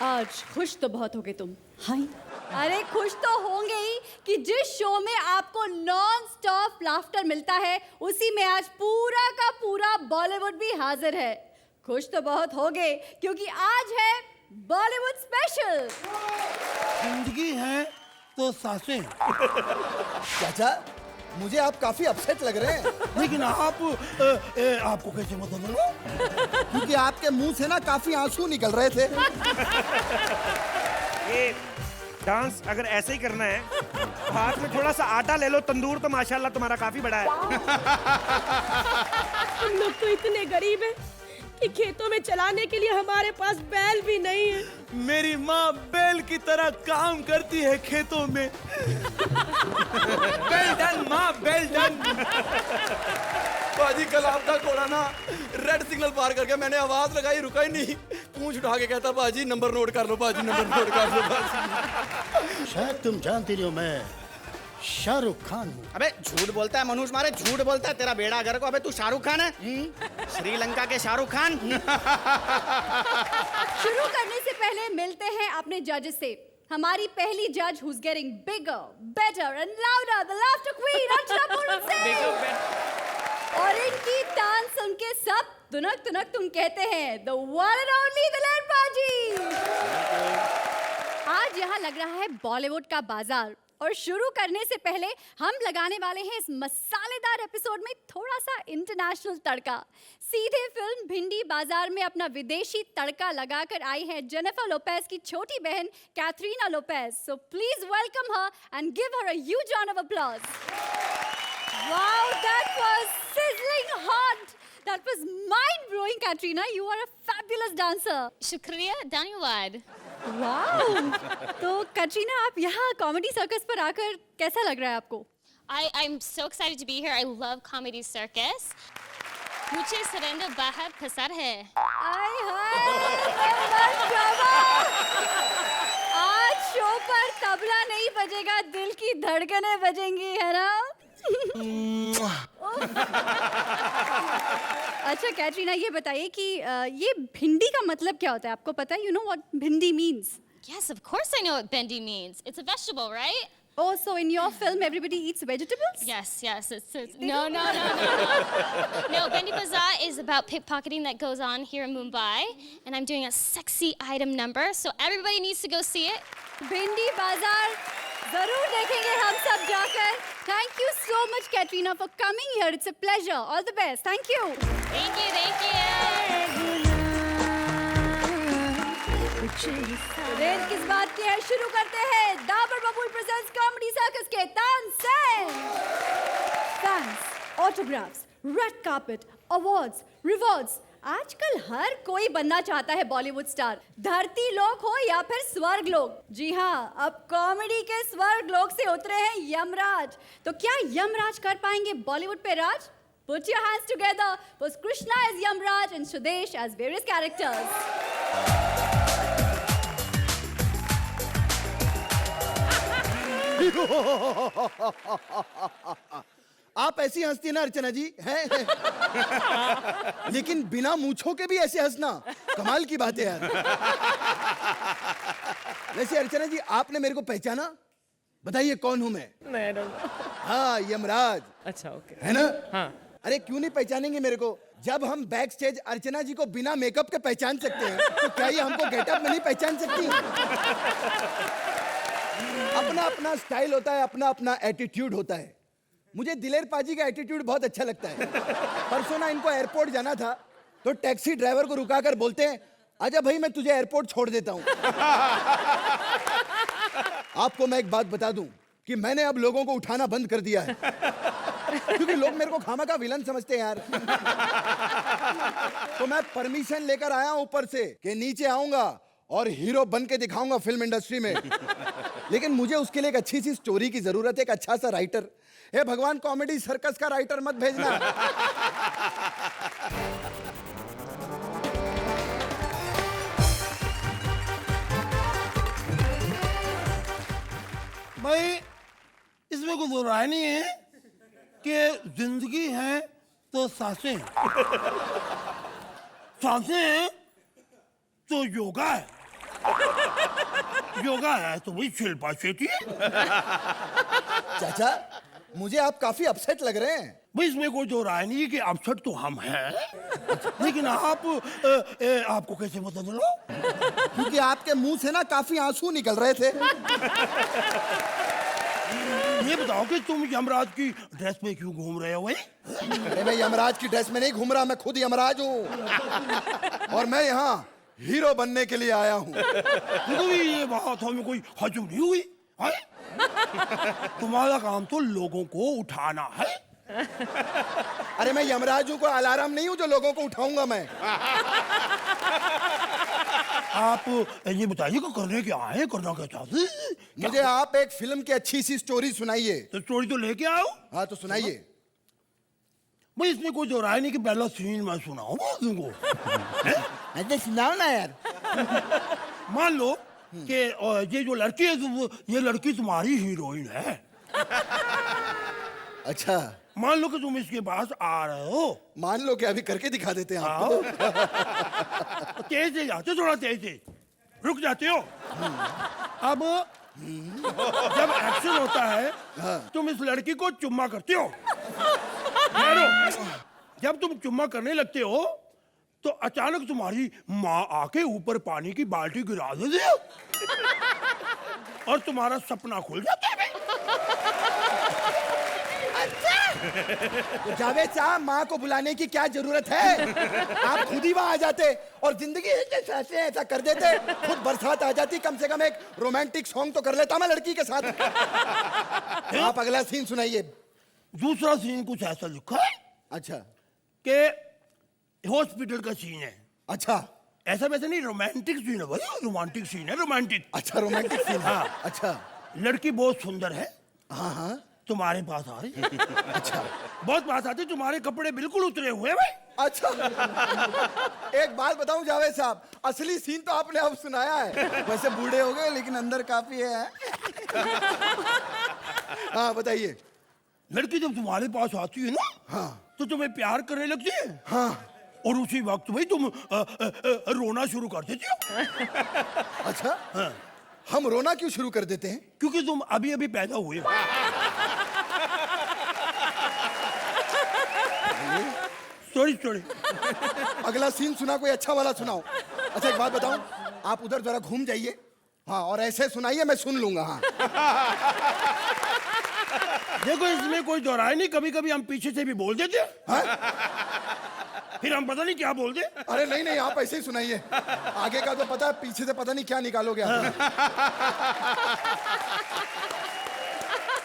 आज खुश तो बहुत होगे तुम। हाँ, अरे खुश तो होंगे ही कि जिस शो में आपको नॉन स्टॉप लाफ्टर मिलता है उसी में आज पूरा का पूरा बॉलीवुड भी हाजिर है। खुश तो बहुत होगे क्योंकि आज है बॉलीवुड स्पेशल। जिंदगी है तो सांसें। चाचा, मुझे आप काफी अपसेट लग रहे हैं। लेकिन आपको कैसे पता चला? क्योंकि आपके मुंह से ना काफी आंसू निकल रहे थे। ये डांस अगर ऐसे ही करना है, हाथ में थोड़ा सा आटा ले लो, तंदूर तो माशाल्लाह तुम्हारा काफी बड़ा है। हम लोग तो इतने गरीब हैं कि खेतों में चलाने के लिए हमारे पास बैल भी नहीं है। मेरी माँ बैल की तरह काम करती है खेतों में। वेल डन माँ, वेल डन। बाजी, कल आपका घोड़ा ना रेड सिग्नल पार करके मैंने आवाज लगाई, रुका ही नहीं। पूंछ उठा के कहता, बाजी नंबर नोट कर लो, बाजी नंबर नोट कर लो बाजी। शायद तुम जानती हो मैं शाहरुख खान हूँ। अबे झूठ बोलता है मनुष्य, मारे झूठ बोलता है। तेरा बेड़ा घर को। अबे तू शाहरुख खान है? श्रीलंका के शाहरुख खान। शुरू करने से पहले मिलते हैं अपने जजेस से। हमारी पहली जज who's getting bigger, better and louder, the laughter queen Archana Puran Singh. और इनकी तान सुन के सब तुनक तुनक तुम कहते हैं the one and only दिलेर पाजी। आज यहाँ लग रहा है बॉलीवुड का बाजार और शुरू करने से पहले हम लगाने वाले हैं इस मसालेदार एपिसोड में थोड़ा सा इंटरनेशनल तड़का। सीधे फिल्म भिंडी बाजार में अपना विदेशी तड़का लगाकर आई है जेनिफर लोपेज की छोटी बहन Catherina Lopez. So please welcome her and give her a huge round of applause. Wow, that was sizzling hot. That was mind-blowing, Katrina. You are a fabulous dancer. शुक्रिया, धन्यवाद। वाओ, तो कटरीना आप यहाँ comedy circus पर आकर कैसा लग रहा है आपको? I'm so excited to be here. I love Comedy Circus. मुझे सरेंडर बहुत पसंद है। आय हाय, आज शो पर तबला नहीं बजेगा, दिल की धड़कनें बजेंगी, है ना? अच्छा कैटरीना, ये बताइए कि ये भिंडी का मतलब क्या होता है, आपको पता है? You know what भिंडी means? Yes, of course I know what bendi means. It's a vegetable, right? Oh, so in your film everybody eats vegetables? Yes. No. No, Bendi Bazaar is about pickpocketing that goes on here in Mumbai, and I'm doing a sexy item number, so everybody needs to go see it. भिंडी बाजार जरूर देखेंगे हम सब जाकर। Thank you so much, Katrina, for coming here. It's a pleasure. All the best. Thank you. Thank you. देर किस बात की है, शुरू करते हैं डाबर बबूल प्रेजेंट्स कॉमेडी सर्कस के Tansen. Fans, autographs, red carpet, awards, rewards, आजकल हर कोई बनना चाहता है बॉलीवुड स्टार, धरती लोक हो या फिर स्वर्ग लोक। जी हाँ, अब कॉमेडी के स्वर्ग लोक से उतरे हैं यमराज। तो क्या यमराज कर पाएंगे बॉलीवुड पे राज? Put your hands together for Krishna as Yamraj and Sudesh as various characters. आप ऐसी हंसती ना अर्चना जी है। लेकिन बिना मूंछों के भी ऐसे हंसना कमाल की बात है यार। वैसे अर्चना जी, आपने मेरे को पहचाना? बताइए कौन हूं मैं? हाँ, यमराज। अच्छा, ओके। है ना? हाँ। अरे क्यों नहीं पहचानेंगे मेरे को? जब हम बैक स्टेज अर्चना जी को बिना मेकअप के पहचान सकते हैं, तो क्या ये हमको गेटअप में नहीं पहचान सकती? अपना अपना स्टाइल होता है, अपना अपना एटीट्यूड होता है। मुझे दिलेर पाजी का एटीट्यूड बहुत अच्छा लगता है। परसों ना इनको एयरपोर्ट जाना था, तो टैक्सी ड्राइवर को रुकाकर बोलते हैं, आजा भाई मैं तुझे एयरपोर्ट छोड़ देता हूं। आपको मैं एक बात बता दूं कि मैंने अब लोगों को उठाना बंद कर दिया है, क्योंकि लोग मेरे को खामा का विलन समझते हैं यार। तो मैं परमिशन लेकर आया हूं ऊपर से कि नीचे आऊंगा और हीरो बन के दिखाऊंगा फिल्म इंडस्ट्री में। लेकिन मुझे उसके लिए एक अच्छी सी स्टोरी की जरूरत है, एक अच्छा सा राइटर। हे भगवान, कॉमेडी सर्कस का राइटर मत भेजना। भाई, इसमें कोई दो राय नहीं है कि जिंदगी है तो सांसें, सांसें हैं तो योगा है। योगा है तो वही शिल्पा शेट्टी है। चाचा मुझे आप काफी अपसेट लग रहे हैं। भाई इसमें कोई दो राय नहीं है कि अपसेट तो हम हैं, लेकिन आपको कैसे पता चलो? क्योंकि आपके मुंह से ना काफी आंसू निकल रहे थे। ये बताओ कि तुम यमराज की ड्रेस में क्यों घूम रहे हो भाई? अरे मैं यमराज की ड्रेस में नहीं घूम रहा, मैं खुद यमराज हूँ और मैं यहाँ हीरो बनने के लिए आया हूँ। तो ये बात हमें कोई हजम नहीं हुई है? तुम्हारा काम तो लोगों को उठाना है। अरे मैं यमराज हूँ, को अलार्म नहीं हूँ जो लोगों को उठाऊंगा मैं। आप ये बताइए कि करने क्या है, करना क्या चाहते? मुझे आप एक फिल्म की अच्छी सी स्टोरी सुनाइए। तो स्टोरी तो लेके आओ। हाँ तो सुनाइए। भाई इसमें कोई दो राय नहीं कि पहला सीन मैं सुनाऊंगा तुमको। अरे सुनाओ ना यार। मान लो कि ये जो लड़की है ये लड़की तुम्हारी हीरोइन है। अच्छा मान लो कि तुम इसके पास आ रहे हो। मान लो कि अभी करके दिखा देते हैं आपको। तेज से जाते, थोड़ा तेज से रुक जाते हो। अब जब एक्शन होता है तुम इस लड़की को चुम्मा करते हो। जब तुम चुम्मा करने लगते हो तो अचानक तुम्हारी माँ आके ऊपर पानी की बाल्टी गिरा देती है और तुम्हारा सपना खुल जाता है। तो जावेद साहब माँ को बुलाने की क्या जरूरत है? आप खुद ही वहां आ जाते और जिंदगी ऐसे ऐसा कर देते, खुद बरसात आ जाती। कम से कम एक रोमांटिक सॉन्ग तो कर लेता मैं लड़की के साथ। आप अगला सीन सुनाइए। दूसरा सीन कुछ ऐसा लिखा है अच्छा कि हॉस्पिटल का सीन है। अच्छा ऐसा वैसा नहीं, रोमांटिक सीन है भाई, रोमांटिक सीन है, रोमांटिक। अच्छा रोमांटिक सीन। हाँ अच्छा लड़की बहुत सुंदर है, हाँ हाँ तुम्हारे पास आ रही। अच्छा बहुत पास आती, तुम्हारे कपड़े बिल्कुल उतरे हुए हैं भाई। अच्छा एक बात बताऊं जावेद साहब, असली सीन तो आपने अब सुनाया है। वैसे बूढ़े हो गए लेकिन अंदर काफी है। हाँ बताइए। लड़की जब तुम्हारे पास आती है ना, हाँ तो तुम्हें प्यार करने लगती है। हाँ और उसी वक्त भाई तुम रोना शुरू कर देती हो। अच्छा हाँ। हम रोना क्यों शुरू कर देते हैं? क्योंकि तुम अभी अभी पैदा हुए हो। सॉरी अगला सीन सुना, कोई अच्छा वाला सुनाओ। अच्छा एक बात बताऊं, आप उधर जरा घूम जाइए। हाँ और ऐसे सुनाइए, मैं सुन लूंगा। हाँ देखो इसमें कोई दोहराई नहीं, कभी कभी हम पीछे से भी बोल देते हैं। फिर हम पता नहीं क्या बोल दे। अरे नहीं नहीं आप ऐसे ही सुनाइए, आगे का तो पता है, पीछे से पता नहीं क्या निकालोगे आप।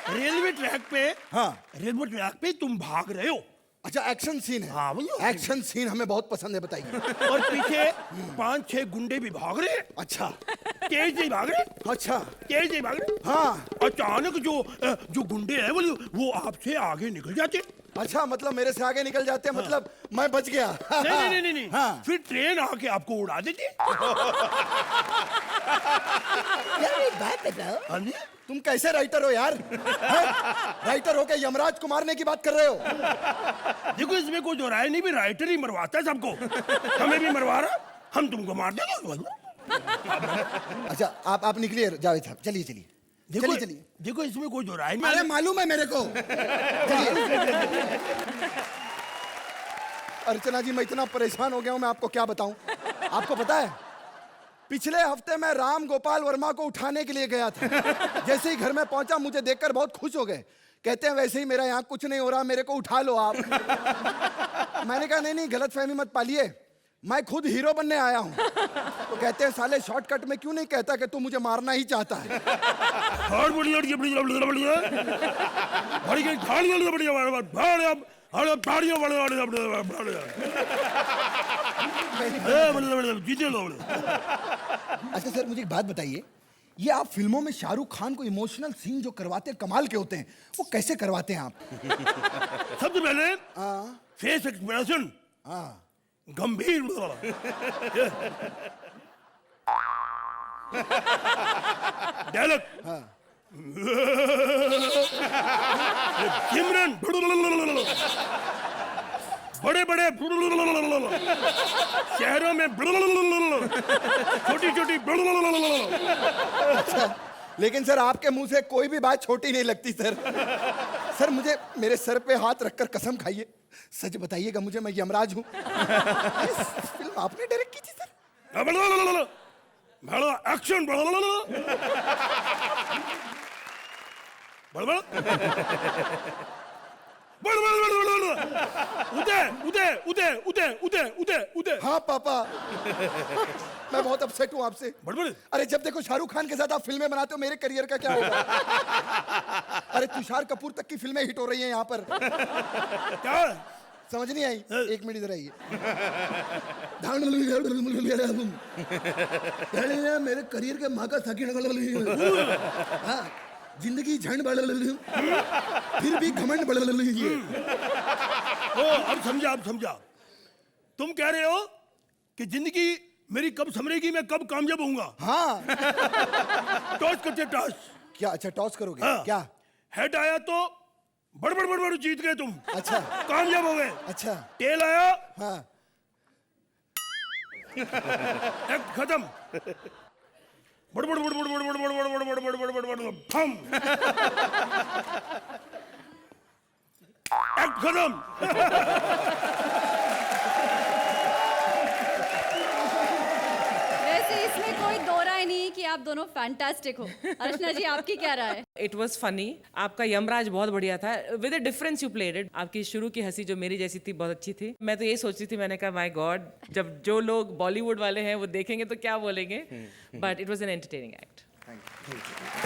रेलवे ट्रैक पे, हाँ रेलवे ट्रैक पे तुम भाग रहे हो। अच्छा एक्शन सीन है। हाँ भैया एक्शन सीन हमें बहुत पसंद है, बताइए। और पीछे 5-6 गुंडे भी भाग रहे हैं। अच्छा तेज से भाग रहे, अच्छा तेज से भाग रहे। हाँ अचानक जो गुंडे हैं वो आपसे आगे निकल जाते। अच्छा मतलब मेरे से आगे निकल जाते हैं, मतलब मैं बच गया। नहीं हाँ फिर ट्रेन आके आपको उड़ा देती। यार एक बात बताओ, हाँ जी, तुम कैसे राइटर हो यार? राइटर हो के यमराज को मारने की बात कर रहे हो? देखो इसमें कोई दोहराई नहीं, भी राइटर ही मरवाता है सबको। हमें भी मरवा रहा, हम तुमको मार देंगे। अच्छा आप निकलिए जावेद साहब, चलिए चलिए देखो चलिए। देखो इसमें कोई दोहराई नहीं। अरे मालूम है मेरे को। चलिए। अर्चना जी मैं इतना परेशान हो गया हूं, मैं आपको क्या बताऊं। आपको पता है पिछले हफ्ते मैं राम गोपाल वर्मा को उठाने के लिए गया था। जैसे ही घर में पहुंचा मुझे देखकर बहुत खुश हो गए। कहते हैं वैसे ही मेरा यहाँ कुछ नहीं हो रहा, मेरे को उठा लो आप। मैंने कहा नहीं गलतफहमी मत पालिए, मैं खुद हीरो बनने आया हूँ। तो कहते हैं साले शॉर्टकट में क्यों नहीं कहता कि तू मुझे मारना ही चाहता है। अच्छा सर मुझे एक बात बताइए, ये आप फिल्मों में शाहरुख खान को इमोशनल सीन जो करवाते हैं कमाल के होते हैं, वो कैसे करवाते हैं आप? सबसे पहले फेस एक्सप्रेशन गंभीर, डायलॉग सिमरन बड़े बड़े शहरों में छोटी छोटी अच्छा, लेकिन सर आपके मुंह से कोई भी बात छोटी नहीं लगती सर। सर मुझे मेरे सर पे हाथ रखकर कसम खाइए, सच बताइएगा मुझे, मैं यमराज हूँ। ये फिल्म आपने डायरेक्ट की थी सर? एक्शन उदय उदय उदय उदय उदय उदय उदय। हाँ पापा, मैं बहुत अपसेट हूँ आपसे। बड़बड़। अरे जब देखो शाहरुख खान के साथ आप फिल्में बनाते हो, मेरे करियर का क्या होगा? अरे तुषार कपूर तक की फिल्में हिट हो रही हैं यहाँ पर। क्या समझ नहीं आई? एक मिनट इधर आइए। मेरे करियर के माँ का सकी। हाँ, जिंदगी झंड फिर भी घमंड बढ़। ओ, अब समझा। तुम कह रहे हो कि जिंदगी मेरी कब संभलेगी, मैं कब कामयाब होऊंगा? हाँ। टॉस करते टॉस। क्या? अच्छा टॉस करोगे? हाँ। क्या? हेड आया तो बड़ जीत गए तुम। अच्छा। कामयाब हो गए। अच्छा। टेल आया, हाँ। एक्ट खत्म। बड़ फम। एक्ट खत्म। वैसे इसमें कोई दो राय नहीं कि आप दोनों फैंटास्टिक हो। अर्चना जी, आपकी क्या राय है? It was funny. आपका यमराज बहुत बढ़िया था। With a difference you played it. आपकी शुरू की हंसी जो मेरी जैसी थी बहुत अच्छी थी। मैं तो ये सोच रही थी, मैंने कहा माय गॉड, जब जो लोग बॉलीवुड वाले हैं वो देखेंगे तो क्या बोलेंगे। But it was an entertaining act.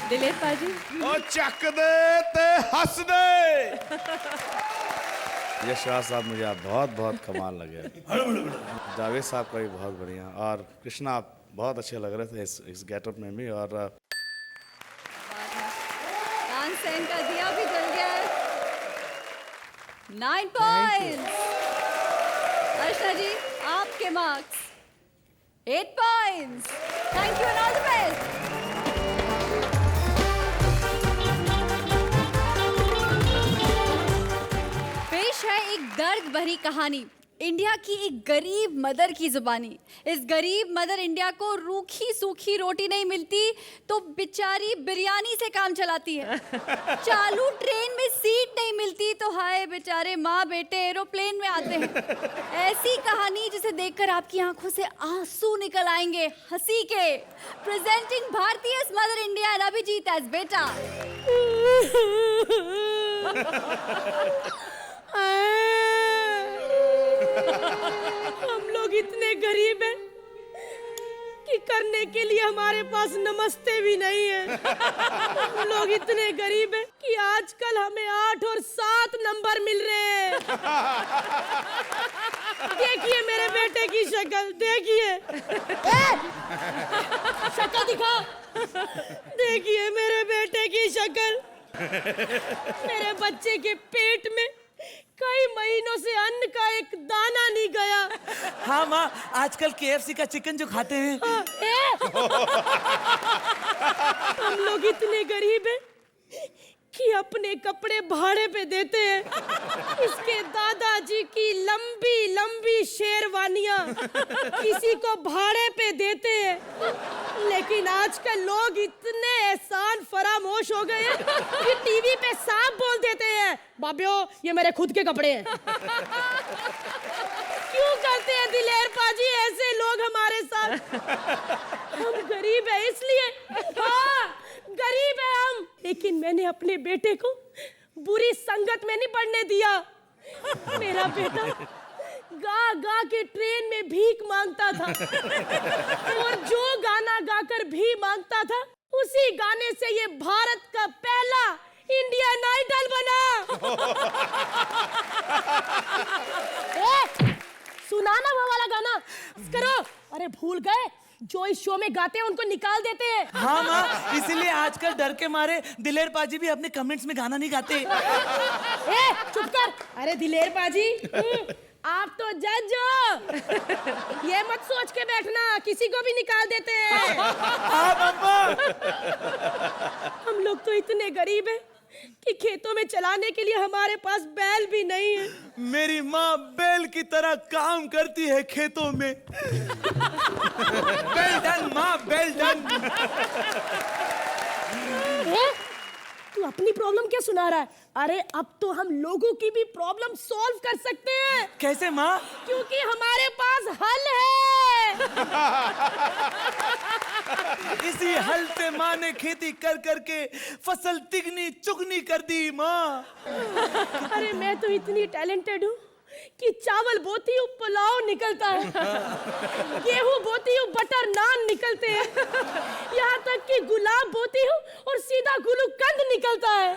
दिलेर पाजी। ओ चक दे ते हंस दे। यशराज साहब मुझे आप बहुत कमाल लगे। जावेद साहब का भी बहुत बढ़िया, और कृष्णा आप बहुत अच्छे लग रहे थे इस गेटअप में भी। और तानसेन का दिया भी जल गया है। 9 पॉइंट्स। अर्चना जी, आपके marks 8 points. Thank you and all the best. पेश है एक दर्द भरी कहानी, इंडिया की एक गरीब मदर की जुबानी। इस गरीब मदर इंडिया को रूखी सूखी रोटी नहीं मिलती तो बेचारी बिरयानी से काम चलाती है। चालू ट्रेन में सीट नहीं मिलती तो हाय बेचारे माँ बेटे एरोप्लेन में आते हैं। ऐसी कहानी जिसे देखकर आपकी आंखों से आंसू निकल आएंगे हंसी के। प्रेजेंटिंग भारतीय Mother India and Abhijeet as बेटा। हम लोग इतने गरीब हैं कि करने के लिए हमारे पास नमस्ते भी नहीं है। हम लोग इतने गरीब हैं कि आजकल हमें 8 और 7 नंबर मिल रहे हैं। देखिए मेरे बेटे की शक्ल, देखिए। शक्ल दिखा। देखिए मेरे बेटे की शक्ल। मेरे बच्चे के पेट में कई महीनों से अन्न का एक दाना नहीं गया। हाँ माँ, आजकल KFC का चिकन जो खाते हैं। हम लोग इतने गरीब हैं कि अपने कपड़े भाड़े पे देते हैं। इसके दादाजी की लंबी लंबी शेरवानियां किसी को भाड़े पे देते हैं। लेकिन आजकल लोग इतने एहसान फरामोश हो गए हैं कि टीवी पे साफ बोल देते हैं, बाबियो ये मेरे खुद के कपड़े हैं। क्यों करते हैं दिलेर पाजी ऐसे लोग हमारे साथ? हम गरीब है इसलिए। हाँ गरीब है हम, लेकिन मैंने अपने बेटे को बुरी संगत में नहीं पड़ने दिया। मेरा बेटा गा गा के ट्रेन में भीख मांगता था और जो गाना गाकर भी मांगता था उसी गाने से ये भारत का पहला इंडियन आइडल बना। सुना ना वो वाला गाना करो। अरे भूल गए, जो इस शो में गाते हैं उनको निकाल देते हैं। हाँ माँ, इसीलिए आजकल डर के मारे दिलेर पाजी भी अपने कमेंट्स में गाना नहीं गाते। चुप कर। अरे दिलेर पाजी, आप तो जज हो। ये मत सोच के बैठना किसी को भी निकाल देते हैं। हम लोग तो इतने गरीब हैं कि खेतों में चलाने के लिए हमारे पास बैल भी नहीं है। मेरी माँ बैल की तरह काम करती है खेतों में। वेल डन माँ, वेल डन। तू अपनी प्रॉब्लम क्या सुना रहा है? अरे अब तो हम लोगों की भी प्रॉब्लम सॉल्व कर सकते हैं। कैसे माँ? क्योंकि हमारे पास हल है। इसी हल से माँ ने खेती कर करके फसल तिगनी चुगनी कर दी माँ। अरे मैं तो इतनी टैलेंटेड हूँ कि चावल बोती हूँ पुलाव निकलता है, गेहूं बोती हूँ बटर नान निकलते हैं, यहाँ तक कि गुलाब बोती हूँ और सीधा गुलूकंद निकलता है।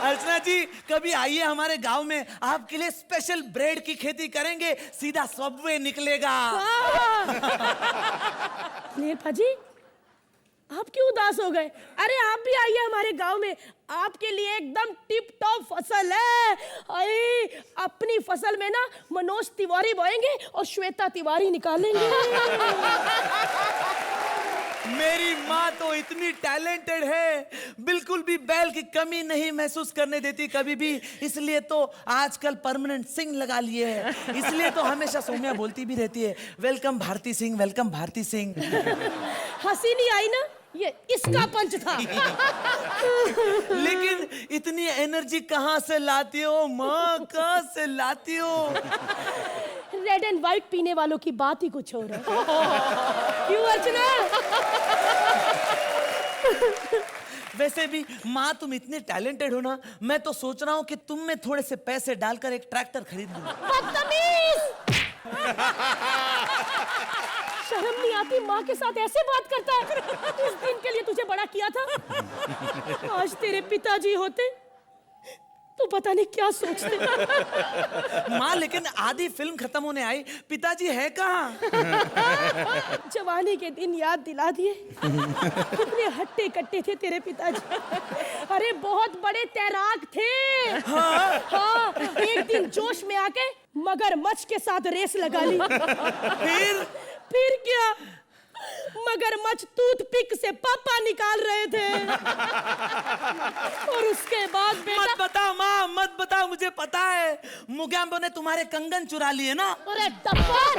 अर्चना जी कभी आइए हमारे गांव में, आपके लिए स्पेशल ब्रेड की खेती करेंगे, सीधा सबवे निकलेगा। नेपा जी आप क्यों उदास हो गए? अरे आप भी आइए हमारे गांव में, आपके लिए एकदम टिप टॉप फसल है। अरे अपनी फसल में ना मनोज तिवारी बोएंगे और श्वेता तिवारी निकालेंगे। मेरी माँ तो इतनी टैलेंटेड है, बिल्कुल भी बैल की कमी नहीं महसूस करने देती कभी भी, इसलिए तो आजकल परमानेंट सिंह लगा लिए है। इसलिए तो हमेशा सौम्या बोलती भी रहती है, वेलकम भारती सिंह, वेलकम भारती सिंह। हंसी नहीं आई ना? ये इसका पंच था। लेकिन इतनी एनर्जी कहाँ से लाती हो माँ, कहाँ से लाती हो? रेड एंड व्हाइट पीने वालों की बात ही कुछ और है। क्यों अर्चना? वैसे भी माँ तुम इतने टैलेंटेड हो ना, मैं तो सोच रहा हूँ कि तुम में थोड़े से पैसे डालकर एक ट्रैक्टर खरीद लूं। बदतमीज! शर्म नहीं आती? माँ के साथ ऐसे बात करता है? इस दिन के लिए तुझे बड़ा किया था, आज तेरे पिताजी होते तो पता नहीं क्या सोचते। माँ लेकिन आधी फिल्म खत्म होने आई, पिताजी है कहाँ? जवानी के दिन याद दिला दिए, कितने हट्टे कट्टे थे तेरे पिताजी। अरे बहुत बड़े तैराक थे। हाँ, एक दिन जोश में आके मगरमच्छ के साथ रेस लगा ली। फिर क्या, मगरमच्छ टूथपिक से पापा निकाल रहे थे। और उसके बाद बेटा... मत बता माँ, मत बता, मुझे पता है मुगैम्बो ने तुम्हारे कंगन चुरा लिए ना। अरे टप्पर,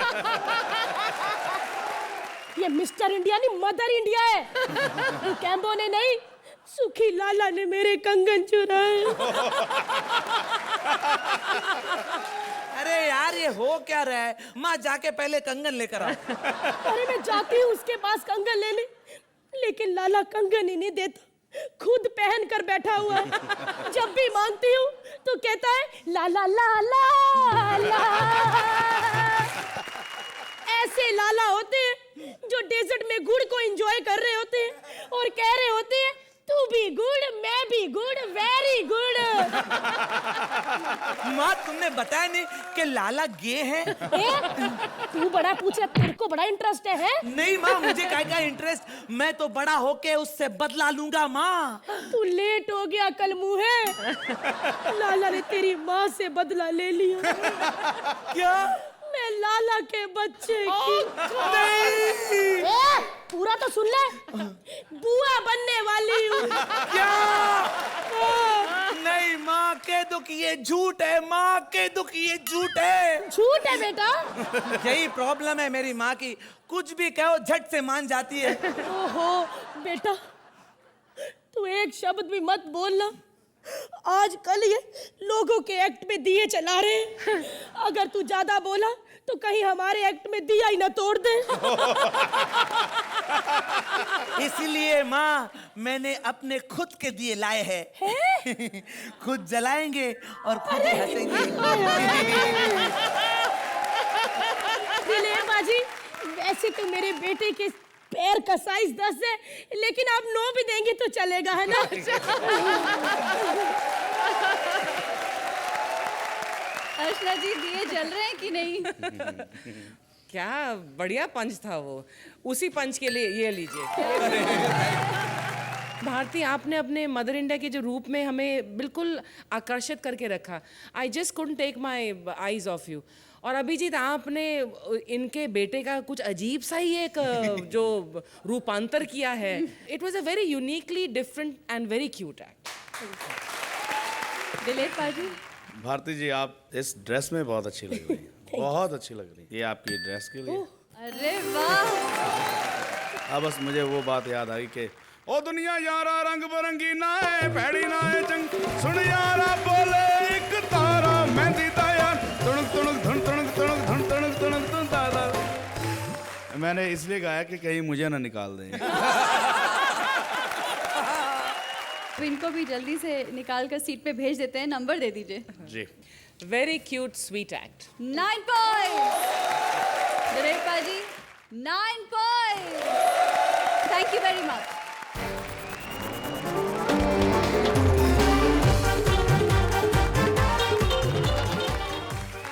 ये मिस्टर इंडिया नहीं मदर इंडिया है। मुगैम्बो ने नहीं, सुखी लाला ने मेरे कंगन चुराए। अरे यार ये हो क्या रहा है? माँ जाके पहले कंगन लेकर आओ। अरे मैं जाती हूँ उसके पास कंगन लेने, लेकिन लाला कंगन ही नहीं देता, खुद पहन कर बैठा हुआ है। जब भी मांगती हूँ तो कहता है लाला लाला ला। ऐसे लाला होते हैं जो डेजर्ट में गुड़ को एंजॉय कर रहे होते हैं और कह रहे होते हैं तू भी गुड़ मैं भी गुड़, वेरी गुड। माँ तुमने बताया नहीं कि लाला गे है? तू बड़ा पूछ रहा, तेरे को बड़ा इंटरेस्ट है? नहीं माँ, मुझे क्या इंटरेस्ट, मैं तो बड़ा होके उससे बदला लूंगा माँ। तू लेट हो गया कल मुँहे, लाला ने तेरी माँ से बदला ले लिया। क्या? मैं लाला के बच्चे की नहीं। पूरा तो सुन ले, बुआ बनने वाली हूँ। क्या? नहीं माँ, कह दो कि ये झूठ है, माँ कह दो कि ये झूठ है। झूठ है बेटा? यही प्रॉब्लम है मेरी माँ की, कुछ भी कहो झट से मान जाती है। ओहो बेटा, तू एक शब्द भी मत बोलना, आजकल ये लोगों के एक्ट में दिए चला रहे हैं। अगर तू ज्यादा बोला तो कहीं हमारे एक्ट में दिया ही ना तोड़ दे। इसलिए माँ मैंने अपने खुद के दिए लाए हैं। खुद जलाएंगे और खुद ही हंसेंगे। दिलेर बाजी, वैसे तो मेरे बेटे के पैर का साइज 10 है, लेकिन आप 9 भी देंगे तो चलेगा, है ना? अर्चना जी दिए जल रहे हैं कि नहीं? क्या बढ़िया पंच था वो, उसी पंच के लिए ये लीजिए। भारती, आपने अपने मदर इंडिया के जो रूप में हमें बिल्कुल आकर्षित करके रखा। I just couldn't take my eyes off you. और अभिजीत, आपने इनके बेटे का कुछ अजीब सा ही एक जो रूपांतर किया है। It was a very uniquely different and very cute act. दिलेर पाजी, भारती जी आप इस ड्रेस में बहुत अच्छी लग रही हैं। बहुत अच्छी लग रही है ये आपकी ड्रेस के लिए। अरे वाह, अब बस मुझे वो बात याद आई कि ओ दुनिया यारा रंग बिरंगी ना है भैड़ी ना है जंग सुन यारा बोले एक तारा मेहंदी दा यार तुणुक तुणुक धुन तुणुक तुणुक धुन तुणुक तुणुक धुन दादा। मैंने इसलिए गाया कि कहीं मुझे ना निकाल दें। तो इनको भी जल्दी से निकाल कर सीट पे भेज देते हैं, नंबर दे दीजिए। जी very cute sweet act. 9 points. दिलेर पाजी 9 points. Thank you very much.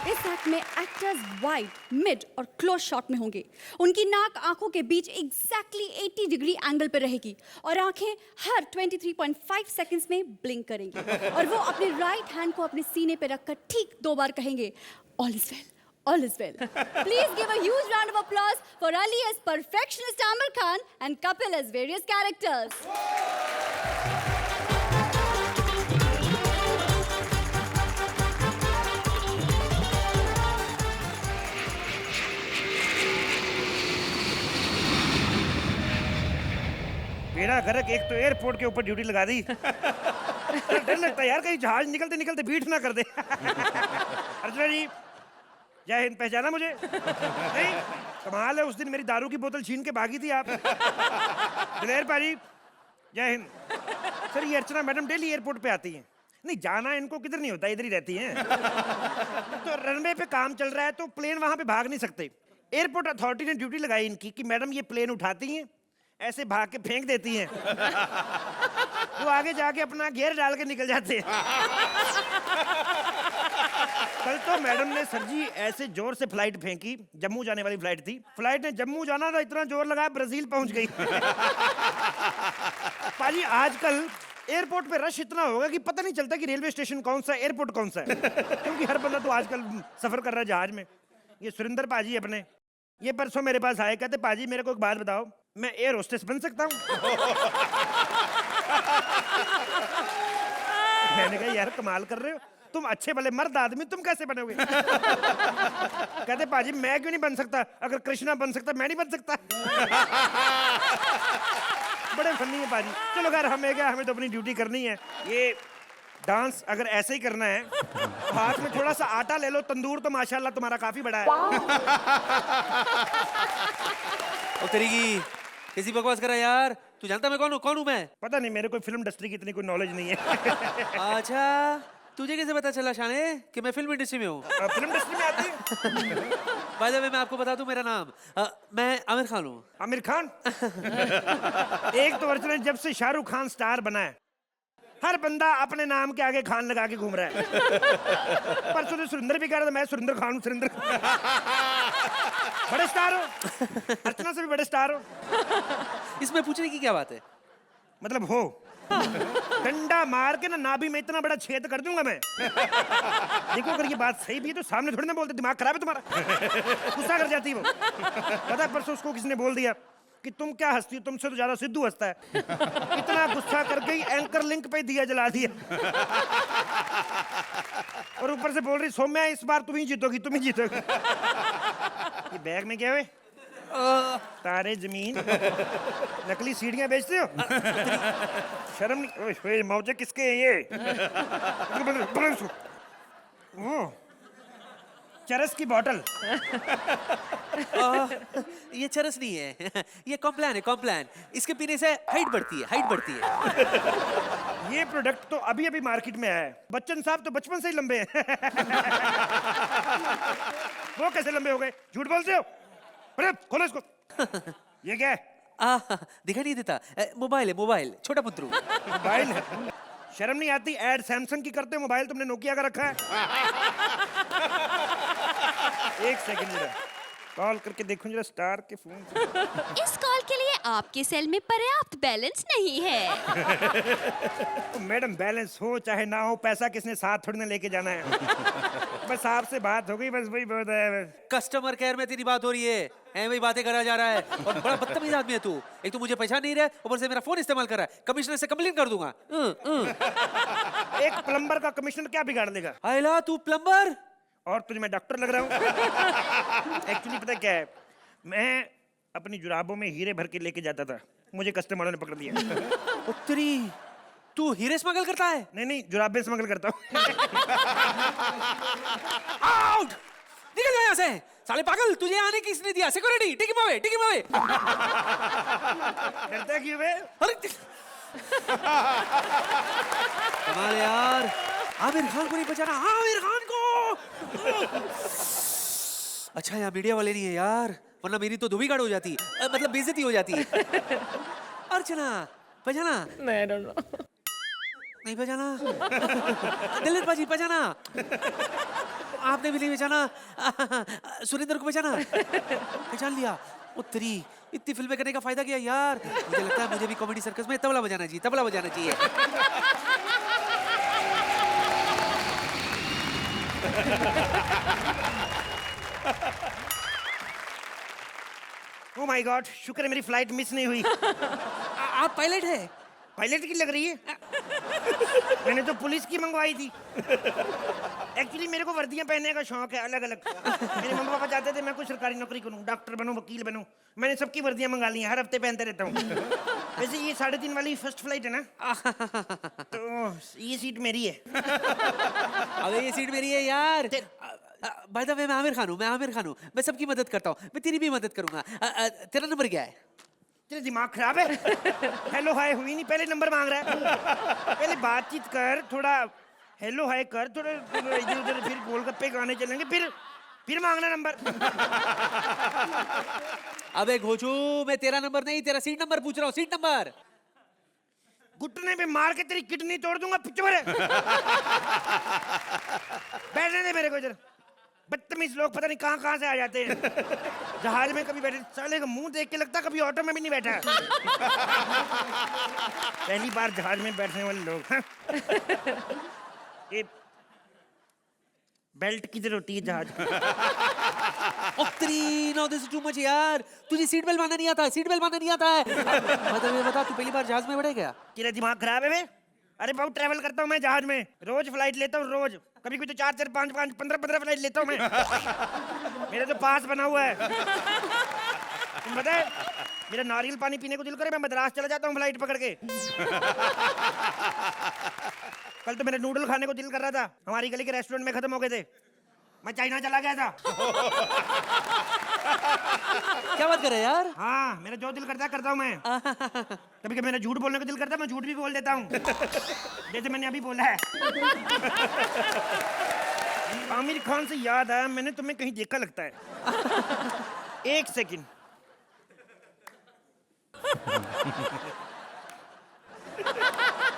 इस एक्ट में एक्टर्स वाइड, मिड और क्लोज शॉट में होंगे। उनकी नाक आंखों के बीच एग्जैक्टली 80 डिग्री एंगल पर रहेगी और आंखें हर 23.5 सेकंड्स में ब्लिंक करेंगी और वो अपने राइट हैंड को अपने सीने पर रखकर ठीक 2 बार कहेंगे all is well, all is well. Please give a huge round of applause for Ali as perfectionist Amir Khan and Kapil as various characters. बेड़ा गर्क, एक तो एयरपोर्ट के ऊपर ड्यूटी लगा दी। डर लगता है यार कहीं जहाज निकलते निकलते बीट ना कर दे। अर्चना जी जय हिंद, पहचाना मुझे? नहीं, कमाल है, उस दिन मेरी दारू की बोतल छीन के भागी थी आप। दिलेर पाजी जय हिंद। सर ये अर्चना मैडम डेली एयरपोर्ट पे आती हैं। नहीं जाना इनको किधर नहीं होता, इधर ही रहती हैं। तो रनवे पे काम चल रहा है तो प्लेन वहां पे भाग नहीं सकते। एयरपोर्ट अथॉरिटी ने ड्यूटी लगाई इनकी कि मैडम ये प्लेन उठाती हैं, ऐसे भाग के फेंक देती हैं, वो आगे जाके अपना गियर डाल के निकल जाते हैं। कल तो मैडम ने सर जी ऐसे जोर से फ्लाइट फेंकी, जम्मू जाने वाली फ्लाइट थी, फ्लाइट ने जम्मू जाना था, इतना जोर लगाया ब्राजील पहुंच गई। पाजी आजकल एयरपोर्ट पे रश इतना होगा कि पता नहीं चलता कि रेलवे स्टेशन कौन सा है, एयरपोर्ट कौन सा है, क्योंकि हर बंदा तो आजकल सफर कर रहा है जहाज में। ये सुरेंद्र पाजी अपने ये परसों मेरे पास आए, कहते पाजी मेरे को एक बात बताओ, मैं एयर होस्टेस बन सकता हूँ? मैंने कहा यार कमाल कर रहे हो, तुम अच्छे भले मर्द आदमी, तुम कैसे बनोगे? कहते पाजी मैं क्यों नहीं बन सकता, अगर कृष्णा बन सकता मैं नहीं बन सकता। बड़े फनी है पाजी। चलो यार हमें क्या, हमें तो अपनी ड्यूटी करनी है। ये डांस अगर ऐसे ही करना है तो हाथ में थोड़ा सा आटा ले लो, तंदूर तो माशाल्लाह तुम्हारा काफी बड़ा है। ओ तेरी कैसी बकवास कर रहा है यार, तू जानता मैं कौन हूँ? कौन हूँ मैं? पता नहीं, मेरे को फिल्म इंडस्ट्री की इतनी कोई नॉलेज नहीं है। अच्छा तुझे कैसे पता चला शाने कि मैं फिल्म इंडस्ट्री में हूँ? फिल्म इंडस्ट्री में आती है? बाय द वे मैं आपको बता दूं मेरा नाम मैं आमिर खान हूँ। आमिर खान? एक तो अर्चना जब से शाहरुख खान स्टार बना है हर बंदा अपने नाम के आगे खान लगा के घूम रहा है। परसों तो सुरेंद्र भी कह रहा था मैं सुरेंद्र खान हूँ, सुरेंद्र। बड़े स्टार हो, अर्चना से भी बड़े स्टार हो। इसमें पूछने की क्या बात है? मतलब हो डंडा मार के ना नाभि में इतना बड़ा छेद कर दूंगा मैं। देखो अगर ये बात सही भी है तो सामने थोड़ी ना बोलते, दिमाग खराब है तुम्हारा। गुस्सा कर जाती है वो। पता है परसों उसको किसने बोल दिया कि तुम क्या हंसती हो, तुमसे तो ज्यादा सिद्धू हंसता है। इतना गुस्सा करके ही एंकर लिंक पे दिया जला दिया। और ऊपर से बोल रही सौम्या इस बार तुम ही जीतोगी, तुम ही जीतोगी। ये बैग में क्या है? तारे जमीन। नकली सीढ़ियां बेचते हो? शर्म नहीं? मौजे किसके हैं ये? चरस की बोतल। ये चरस नहीं है, ये कॉम्प्लान है, कॉम्प्लान। इसके पीने से हाइट बढ़ती है, हाइट बढ़ती है। ये प्रोडक्ट तो अभी अभी मार्केट में आया है। बच्चन साहब तो बचपन से ही लंबे हैं। वो कैसे लंबे हो गए? झूठ बोलते हो? अरे खोलो इसको। ये क्या है? दिखाई नहीं देता, मोबाइल है, मोबाइल, छोटा पुत्रू। मोबाइल है? शर्म नहीं आती? ऐड सैमसंग की करते हो, मोबाइल तुमने नोकिया का रखा है। एक सेकंड जरा कॉल करके देखूं जरा स्टार के फोन से। इस कॉल के लिए आपके सेल में पर्याप्त बैलेंस नहीं है। तो मैडम बैलेंस हो चाहे ना हो, पैसा किसने साथ थोड़ी ना लेके जाना है। बस आपसे बात हो गई, बस वही बहुत है। कस्टमर केयर में तेरी बात हो रही है, वही बातें करा जा रहा है। और बड़ा बदतमीज आदमी है तू। एक तो मुझे पहचान नहीं रहा, ऊपर से मेरा फोन इस्तेमाल कर रहा है। कमिश्नर से कंप्लेन कर दूंगा। एक प्लम्बर का कमिश्नर क्या बिगाड़ देगा? आयला तू प्लम्बर? और तुझे मैं डॉक्टर लग रहा हूँ। एक्चुअली पता क्या है, मैं अपनी जुराबों में हीरे भर के लेके जाता था, मुझे कस्टमरों ने पकड़ लिया। उत्तरी तू हीरे स्मगल करता है? नहीं, जुराबें स्मगल करता हूँ। आउट! निकल जाओ यहाँ से साले पागल, तुझे आने किसने दिया? Security, take him away, take him away. डरता क्यों बे? अरे कमाल है यार, आमिर खान को नहीं बचाना, आमिर खान को। अच्छा यहाँ मीडिया वाले नहीं है यार, वरना मेरी तो धोबी गाड़ हो जाती, मतलब बेइज्जती हो जाती। अर्चना बजाना? नहीं, आई डोंट नो। नहीं बजाना? दिलीप पाजी बजाना? आपने भी नहीं बजाना? सुरेंद्र को बजाना? पहचान लिया? उत्तरी इतनी फिल्में करने का फायदा क्या यार? मुझे लगता है मुझे भी कॉमेडी सर्कस में तबला बजाना चाहिए, तबला बजाना चाहिए। ओह माय गॉड, शुक्र है मेरी फ्लाइट मिस नहीं हुई। आप पायलट है? पायलट की लग रही है। मैंने तो पुलिस की मंगवाई थी। एक्चुअली मेरे को वर्दियां पहनने का शौक है अलग अलग। मेरे मम्मी पापा चाहते थे मैं कोई सरकारी नौकरी करूं, डॉक्टर बनूं, वकील बनूं। मैंने सबकी वर्दियां मंगा ली हैं, हर हफ्ते पहनते रहता हूँ। वैसे ये 3.5 वाली फर्स्ट फ्लाइट है ना, तो ये सीट मेरी है। अबे ये सीट मेरी है यार। बाय द वे मैं आमिर खान हूँ, मैं सबकी मदद करता हूँ, मैं तेरी भी मदद करूंगा। तेरा नंबर क्या है? तेरा दिमाग खराब है? हेलो हाय हुई नहीं, पहले नंबर मांग रहा है। पहले बातचीत कर, थोड़ा हेलो हाय कर, थोड़ा इधर उधर, फिर गोलगप्पे खाने चलेंगे, फिर मांगना नंबर। अबे घोचू, मैं तेरा नंबर नहीं, तेरा सीट नंबर पूछ रहा हूँ, सीट नंबर। घुटने पे मार के तेरी किडनी तोड़ दूंगा, पिच्चू रे। बैठने दे मेरे को इधर। बदतमीज लोग पता नहीं कहाँ से आ जाते हैं। जहाज में कभी बैठे, साले का मुंह देख के लगता कभी ऑटो में भी नहीं बैठा। पहली बार जहाज में बैठने वाले लोग। ये बेल्ट किधर होती है जहाज? No this is too much यार, तुझे सीट बेल्ट बांधना नहीं आता है, सीट बेल्ट बांधना नहीं आता है। बता तू पहली बार जहाज में बैठे क्या? तेरा दिमाग खराब है बे? अरे बहुत ट्रैवल करता हूँ मैं जहाज में, रोज फ्लाइट लेता हूँ, रोज। कभी तो 4, 5, 15 फ्लाइट लेता हूँ मैं। मेरा तो पास बना हुआ है। तुम पता है मेरा नारियल पानी पीने को दिल करे, मैं मद्रास चला जाता हूँ फ्लाइट पकड़ के। कल तो मेरा नूडल खाने को दिल कर रहा था, हमारी गली के रेस्टोरेंट में खत्म हो गए थे, मैं चाइना चला गया था। क्या बात कर रहे यार? हाँ, मेरा जो दिल करता हूँ मैं। कभी कभी मेरा झूठ बोलने को दिल करता है, मैं झूठ भी बोल देता हूँ, जैसे मैंने अभी बोला है। आमिर खान से याद आया, मैंने तुम्हें कहीं देखा लगता है। एक सेकंड।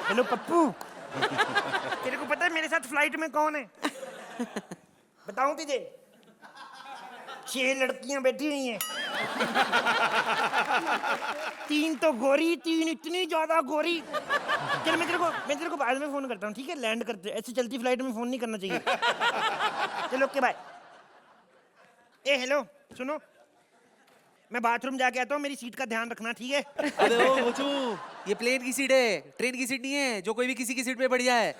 हेलो पप्पू, तेरे को पता है मेरे साथ फ्लाइट में कौन है? बताऊं तुझे? 6 लड़कियां बैठी हुई हैं। 3 तो गोरी, 3 इतनी ज्यादा गोरी। चल मैं तेरे को बाद में फोन करता हूँ, ठीक है? लैंड करते, ऐसे चलती फ्लाइट में फोन नहीं करना चाहिए। चलो ओके बाय। ए हेलो सुनो, मैं बाथरूम जाके आता हूँ, मेरी सीट का ध्यान रखना, ठीक है? अबे ओ घोचू, ये प्लेन की सीट है, ट्रेन की सीट नहीं है जो कोई भी किसी की सीट पे बैठ जाए।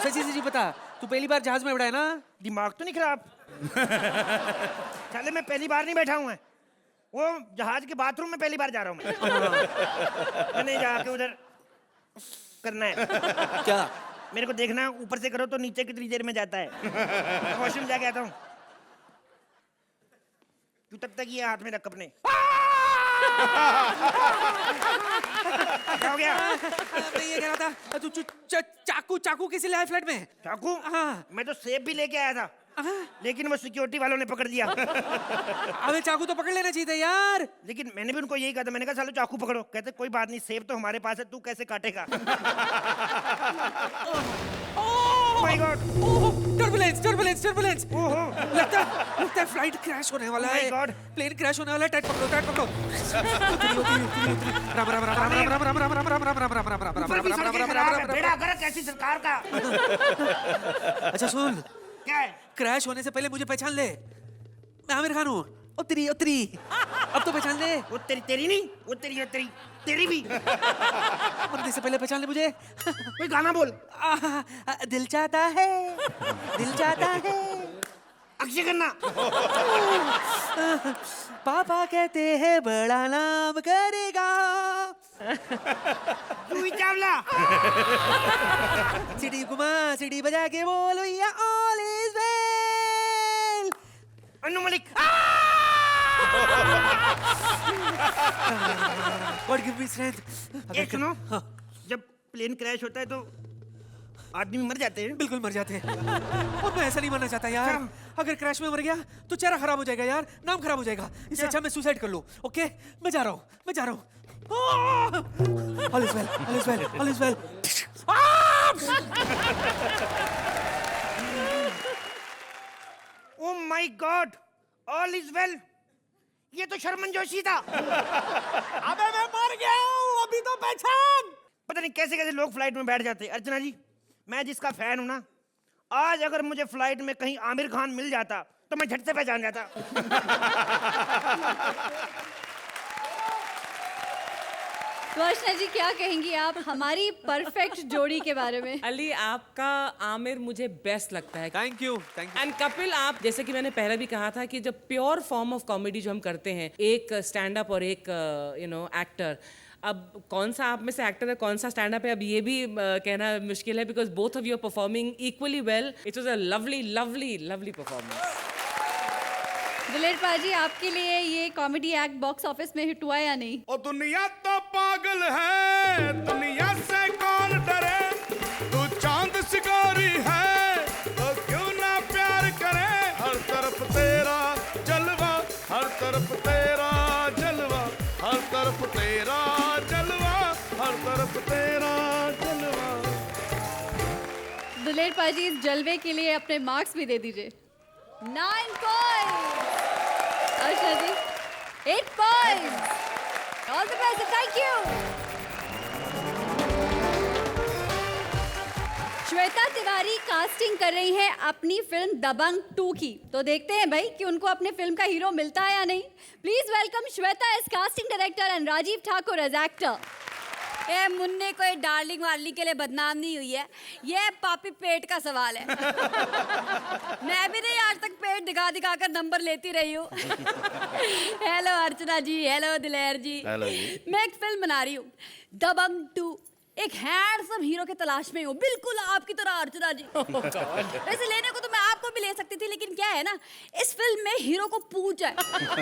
सच्ची बता, तू पहली बार जहाज में बैठा है ना? दिमाग तो नहीं खराब? चले मैं पहली बार नहीं बैठा हूँ, वो जहाज के बाथरूम में पहली बार जा रहा हूँ मैं। मैंने जाके उधर करना है। क्या? मेरे को देखना है, ऊपर से करो तो नीचे कितनी देर में जाता है। वॉशरूम जाके आता हूँ। तू तब तक ये हाथ में रख अपने। क्या हो गया? मैं ये कह रहा था, तू चाकू किसी लाए फ्लैट में? चाकू? हाँ, मैं तो सेब भी लेके आया था, लेकिन वो सिक्योरिटी वालों ने पकड़ दिया। अबे चाकू तो पकड़ लेना चाहिए था यार। लेकिन मैंने भी उनको यही कहा था, मैंने कहा सालो चाकू पकड़ो। कहते कोई बात नहीं, सेब तो हमारे पास है, तू कैसे काटेगा? My God, turbulence. लगता है फ्लाइट क्रैश होने वाला है। गॉड, प्लेन क्रैश होने वाला है। टाइट पकड़ो। राम। बेड़ा गर्क ऐसी सरकार का। अच्छा सुन, क्या है? क्रैश होने से पहले मुझे पहचान ले, मैं आमिर खान हूँ। उतरी अब तो पहचान ले। वो तेरी नहीं, वो तेरी भी। मरने से पहले पहचान ले मुझे। कोई गाना बोल। दिल चाहता है अक्षय खन्ना। पापा कहते हैं बड़ा नाम करेगा। जूही चावला। सीढ़ी घुमा सीढ़ी बजा के बोलो या all is well. Anu Malik. God give me strength. एक सुनो, जब प्लेन क्रैश होता है तो आदमी मर जाते हैं। बिल्कुल मर जाते हैं। और मैं ऐसा नहीं मरना चाहता यार। अगर क्रैश में मर गया तो चेहरा खराब हो जाएगा यार, नाम खराब हो जाएगा। इससे अच्छा मैं सुसाइड कर लूं। ओके, मैं जा रहा हूँ। All is well, all is well, all is well. Oh my God, all is well. ये तो शर्मन जोशी था। अबे मैं मर गया हूँ, अभी तो पहचान। पता नहीं कैसे कैसे लोग फ्लाइट में बैठ जाते हैं। अर्चना जी, मैं जिसका फैन हूं ना, आज अगर मुझे फ्लाइट में कहीं आमिर खान मिल जाता तो मैं झट से पहचान जाता। तो अर्चना जी क्या कहेंगी आप हमारी परफेक्ट जोड़ी के बारे में? अली, आपका आमिर मुझे बेस्ट लगता है। Thank you. एंड कपिल, आप जैसे कि मैंने पहले भी कहा था कि जब प्योर फॉर्म ऑफ कॉमेडी जो हम करते हैं, एक स्टैंड अप और एक एक्टर, अब कौन सा आप में से एक्टर है, कौन सा स्टैंड अप है, अब ये भी कहना मुश्किल है, because both of you are performing equally well. It was a lovely lovely lovely performance. Diler paaji, आपके लिए ये कॉमेडी एक्ट बॉक्स ऑफिस में हिट हुआ या नहीं? ओ दुनिया तो पागल है, दुनिया से कौन डरे, तू चांद शिकारी है तो क्यों ना प्यार करे। हर तरफ तेरा जलवा, हर तरफ तेरा जलवा, हर तरफ तेरा जलवा, हर तरफ तेरा जलवा। दिलेर पाजी, इस जलवे के लिए अपने मार्क्स भी दे दीजिए। 9 points. Archana ji 8 points. All the best, thank you. Shweta Tiwari casting कर रही हैं अपनी फिल्म दबंग 2 की, तो देखते हैं भाई कि उनको अपने फिल्म का हीरो मिलता है या नहीं। Please welcome Shweta as casting director and Rajeev Thakur as actor. ये मुन्ने कोई डार्लिंग वार्लिंग के लिए बदनाम नहीं हुई है, ये पापी पेट का सवाल है। मैं भी नहीं आज तक पेट दिखा दिखा कर नंबर लेती रही हूँ। हेलो अर्चना जी, हेलो दिलेर जी। हेलो जी। मैं एक फिल्म बना रही हूँ दबंग 2, एक हैंडसम हीरो के तलाश में हूँ, बिल्कुल आपकी तरह अर्चना जी। वैसे लेने को तो मैं आपको भी ले सकती थी, लेकिन क्या है ना, इस फिल्म में हीरो को पूंछ है,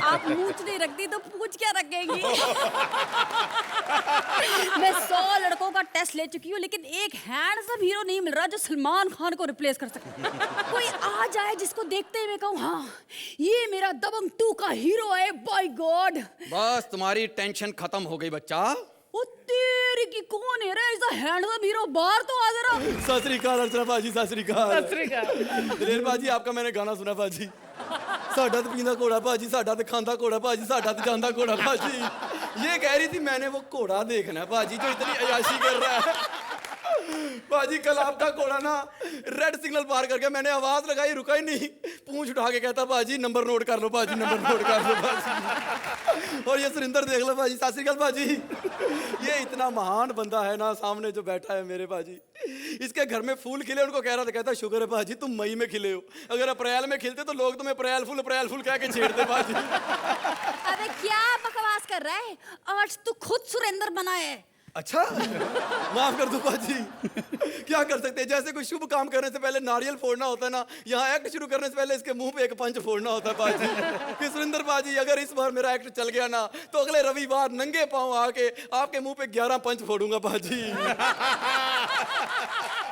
आप मूंछ नहीं रखती तो पूंछ क्या रखेंगी। मैं 100 लड़कों का टेस्ट ले चुकी हूँ, लेकिन एक हैंडसम हीरो नहीं मिल रहा जो सलमान खान को रिप्लेस कर सके। कोई आ जाए जिसको देखते ही मैं कहूँ हाँ ये मेरा दबंग 2 का हीरो है। बाय गॉड, बस तुम्हारी टेंशन खत्म हो गई बच्चा। वो तेरी की कौन है रे ऐसा हैंडसम हीरो, बाहर तो आ जरा। सत श्री अकाल अर्चना बाजी, सत श्री अकाल। दिलेर बाजी, आपका मैंने गाना सुना बाजी। साडा तो पींदा घोड़ा बाजी, साडा तो खांदा घोड़ा बाजी, साडा तो जांदा घोड़ा बाजी। ये कह रही थी मैंने वो घोड़ा देखना है बाजी जो इतनी अयाशी कर रहा है। बाजी कल आपका घोड़ा ना रेड सिग्नल पार कर गया, मैंने आवाज लगाई, रुका ही नहीं, पूंछ उठा के कहता बाजी नंबर नोट कर लो बाजी, नंबर नोट कर लो बाजी। और ये सुरिंदर देख लो बाजी, सत श्री अकाल बाजी। ये इतना महान बंदा है ना सामने जो बैठा है मेरे बाजी, इसके घर में फूल खिले, उनको कह रहा था, कहता शुक्र है बाजी तुम मई में खिले हो, अगर अप्रैल में खिलते तो लोग तुम्हें अप्रैल फूल कह के छेड़ते बाजी। अबे क्या बकवास कर रहा है, आज तू खुद सुरेंद्र बना है। अच्छा माफ कर दो बाजी, क्या कर सकते हैं, जैसे कोई शुभ काम करने से पहले नारियल फोड़ना होता है ना, यहाँ एक्ट शुरू करने से पहले इसके मुंह पे एक पंच फोड़ना होता है बाजी। कि सुरेंद्र बाजी अगर इस बार मेरा एक्ट चल गया ना तो अगले रविवार नंगे पांव आके आपके मुंह पे 11 पंच फोड़ूंगा बाजी।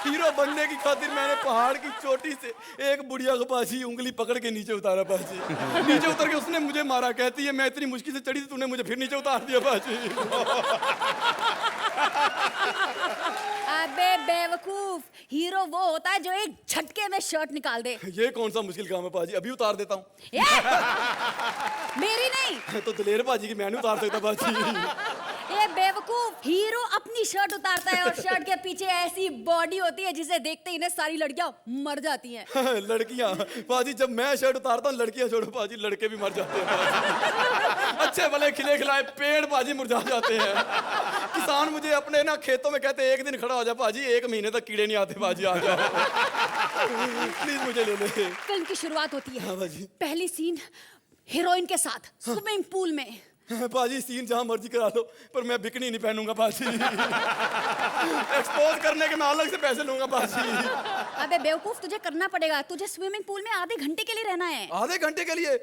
हीरो बनने की खातिर मैंने पहाड़ की चोटी से एक बुढ़िया को बाजी उंगली पकड़ के नीचे उतारा बाजी, नीचे उतर के उसने मुझे मारा, कहती है मैं इतनी मुश्किल से चढ़ी थी तूने मुझे फिर नीचे उतार दिया बाजी। अबे बेवकूफ, हीरो वो होता है जो एक झटके में शर्ट निकाल दे। ये कौन सा मुश्किल काम है बाजी, अभी उतार देता हूँ। मेरी नहीं तो दिलेर बाजी की मैं नहीं उतार सकता बाजी। ये बेवकूफ, हीरो अपनी शर्ट उतारता है और शर्ट के पीछे ऐसी बॉडी होती है जिसे देखते ही ना सारी लड़कियां मर जाती हैं। लड़कियां बाजी, जब मैं शर्ट उतारता हूँ लड़कियां छोड़ो बाजी, लड़के भी मर जाते हैं। अच्छे भले खिले खिलाए पेड़ बाजी मुरझा जाते हैं। किसान मुझे अपने ना खेतों में कहते एक दिन खड़ा हो जा बाजी, 1 महीने तक कीड़े नहीं आते बाजी, आ जाओ। प्लीज मुझे ले ले। फिल्म की शुरुआत होती है। हाँ बाजी। पहली सीन हीरोइन के साथ स्विमिंग पूल में। बाजी सीन जहाँ मर्जी करा लो, पर मैं बिकनी नहीं पहनूंगा बाजी। एक्सपोज करने के मैं अलग से पैसे लूंगा बाजी। अबे बेवकूफ, तुझे करना पड़ेगा। तुझे स्विमिंग पूल में आधे घंटे के लिए रहना है। आधे घंटे के लिए?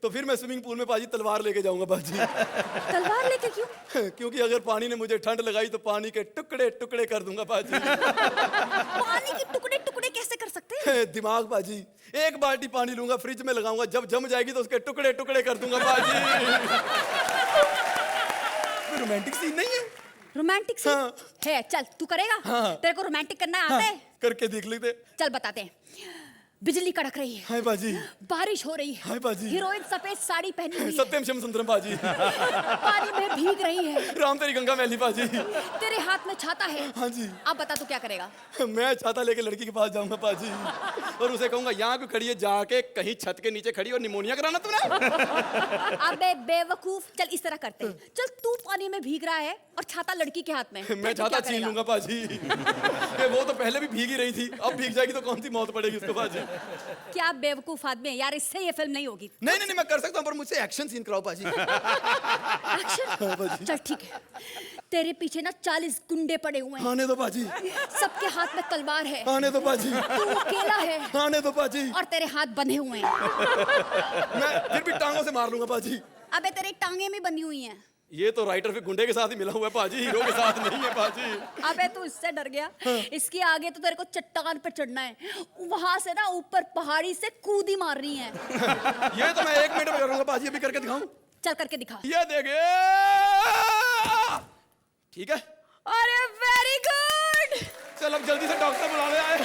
तो फिर मैं स्विमिंग पूल में बाजी तलवार लेके जाऊंगा बाजी। तलवार लेके क्यों? क्योंकि अगर पानी ने मुझे ठंड लगाई तो पानी के टुकड़े टुकड़े कर दूंगा बाजी। पानी के टुकड़े टुकड़े कैसे कर सकते हैं? दिमाग बाजी। एक बाल्टी पानी लूंगा, फ्रिज में लगाऊंगा, जब जम जाएगी तो उसके टुकड़े टुकड़े कर दूंगा बाजी। रोमांटिक सीन नहीं है? रोमांटिक सीन है। चल तू करेगा? तेरे को रोमांटिक करना आता है? करके देख लेते। चल बताते हैं। बिजली कड़क रही है। हाय बाजी। बारिश हो रही है। हाय बाजी। हीरोइन सफेद साड़ी पहनी हुई है। सत्यम शिव सुंदरम बाजी। पानी में भीग रही है। राम तेरी गंगा मैली बाजी। तेरे हाथ में छाता है। हाँ जी। अब बता तू क्या करेगा? मैं छाता लेके लड़की के पास जाऊंगा बाजी, और उसे कहूंगा यहाँ क्यों खड़ी है, जाके कहीं छत के नीचे खड़ी और निमोनिया कराना तूने। अबे बेवकूफ, चल इस तरह करते हैं। चल तू पानी में भीग रहा है और छाता लड़की के हाथ में। मैं छाता छीन लूंगा बाजी। वो तो पहले भी भीगी रही थी, अब भीग जाएगी तो कौन सी मौत पड़ेगी उसको बाजी। क्या बेवकूफ आदमी है यार, इससे ये फिल्म नहीं होगी। नहीं मैं कर सकता हूँ, पर मुझसे एक्शन सीन कराओ बाजी। एक्शन? चल ठीक है। तेरे पीछे ना 40 गुंडे पड़े हुए हैं। आने दो बाजी। सबके हाथ में तलवार है। आने दो बाजी। तू अकेला है। आने दो बाजी। और तेरे हाथ बंधे हुए हैं। मैं फिर भी टांगों से मार लूंगा बाजी। अबे तेरी टांगे भी बंधी हुई हैं। ये तो राइटर फिर गुंडे के साथ ही मिला हुआ है बाजी, हीरो के साथ नहीं है बाजी। अबे तू इससे डर गया? इसके आगे तो तेरे को चट्टान पे चढ़ना है, वहां से ना ऊपर पहाड़ी से कूदी मारनी है। ये तो मैं 1 मिनट में करूंगा बाजी। अभी करके दिखाऊं? चल करके दिखा। ये देखे। ठीक है। अरे वेरी गुड। चल अब जल्दी से डॉक्टर बुला ले। आए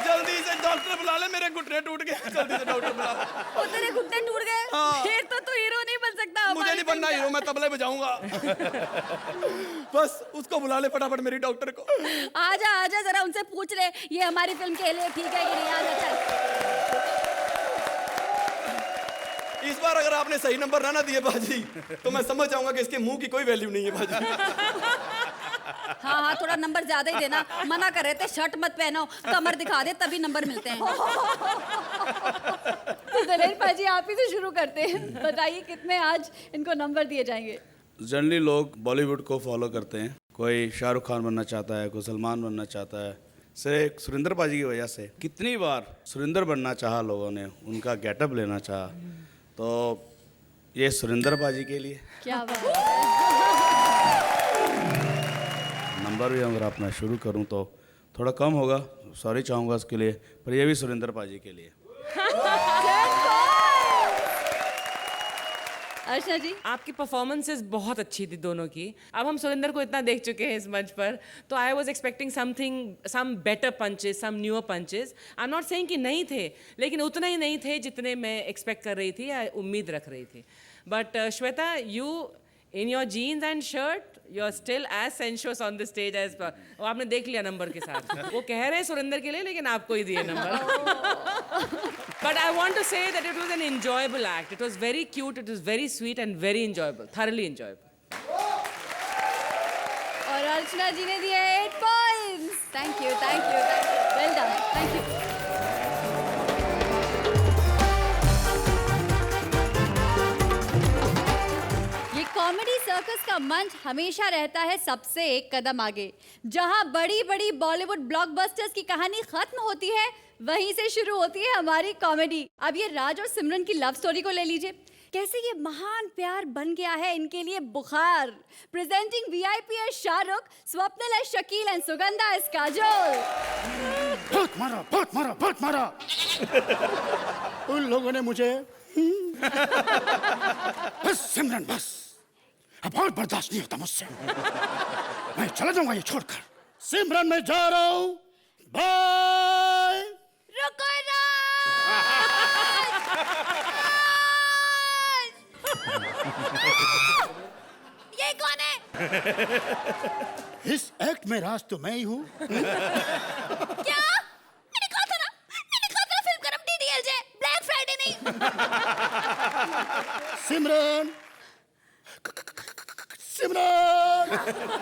जल्दी से डॉक्टर बुला ले, मेरे घुटने टूट गए। जल्दी से डॉक्टर बुला। ओ तेरे घुटने टूट गए? फिर तो तू हीरो नहीं बन सकता। मुझे नहीं बनना हीरो, मैं तबले बजाऊंगा। बस उसको बुला ले फटाफट, मेरी डॉक्टर को। आजा आजा, जरा उनसे पूछ ले ये हमारी फिल्म के लिए ठीक है कि नहीं। आजा चल। इस बार अगर आपने सही नंबर ना दिए बाजी, तो मैं समझ जाऊंगा कि इसके मुंह की कोई वैल्यू नहीं है बाजी। हाँ थोड़ा नंबर ज्यादा ही देना। मना कर रहे थे शर्ट मत पहनो, कमर दिखा दे तभी नंबर मिलते हैं। तो दलेर पाजी आप ही से शुरू करते हैं। बताइए कितने आज इनको नंबर दिए जाएंगे? जनरली लोग बॉलीवुड को फॉलो करते हैं। कोई शाहरुख खान बनना चाहता है, कोई सलमान बनना चाहता है, सिर्फ सुरेंद्र पाजी की वजह से। कितनी बार सुरेंद्र बनना चाहा लोगों ने, उनका गेटअप लेना चाहा, तो ये सुरेंद्र पाजी के लिए। क्या बात है। नंबर भी अगर आप मैं शुरू करूं तो थोड़ा कम होगा, सॉरी चाहूँगा उसके लिए, पर ये भी सुरेंद्र पाजी के लिए। अर्चना जी, आपकी परफॉर्मेंसेस बहुत अच्छी थी दोनों की। अब हम सुरेंद्र को इतना देख चुके हैं इस मंच पर, तो I was expecting something, some better punches, some newer punches. I am not saying कि नहीं थे, लेकिन उतना ही नहीं थे जितने मैं एक्सपेक्ट कर रही थी या उम्मीद रख रही थी। But Shweta, you in your jeans and shirt, you are still as sensuous on the stage as. वो आपने देख लिया नंबर के साथ। वो कह रहे हैं सुरेंद्र के लिए, लेकिन आपको ही दिए number. But I want to say that it was an enjoyable act. It was very cute, it was very sweet and very enjoyable, thoroughly enjoyable. और अर्चना जी ने दिए 8 points. Thank you, thank you, thank you. Well done. Thank you. ये comedy circus का मंच हमेशा रहता है सबसे एक कदम आगे। जहां बड़ी बड़ी बॉलीवुड ब्लॉकबस्टर्स की कहानी खत्म होती है, वहीं से शुरू होती है हमारी कॉमेडी। अब ये राज और सिमरन की लव स्टोरी को ले लीजिए। कैसे ये महान प्यार बन गया है इनके लिए बुखार। Presenting VIP S Shahrukh, Swapnil S Shakeel and Sugandha S Kajol. बहुत मारा, बहुत मारा, बहुत मारा। उन लोगों ने मुझे बस सिमरन बस, अब और बर्दाश्त नहीं होता मुझसे। मैं चला जाऊंगा ये छोड़कर। सिमरन मैं जा रहा हूं, बाय। रुको ये कौन है? इस एक्ट में राज तो मैं ही हूँ। क्या? मैंने कहा था ना फिल्म करम DDLJ, ब्लैक फ्राइडे नहीं। सिमरन, सिमरन,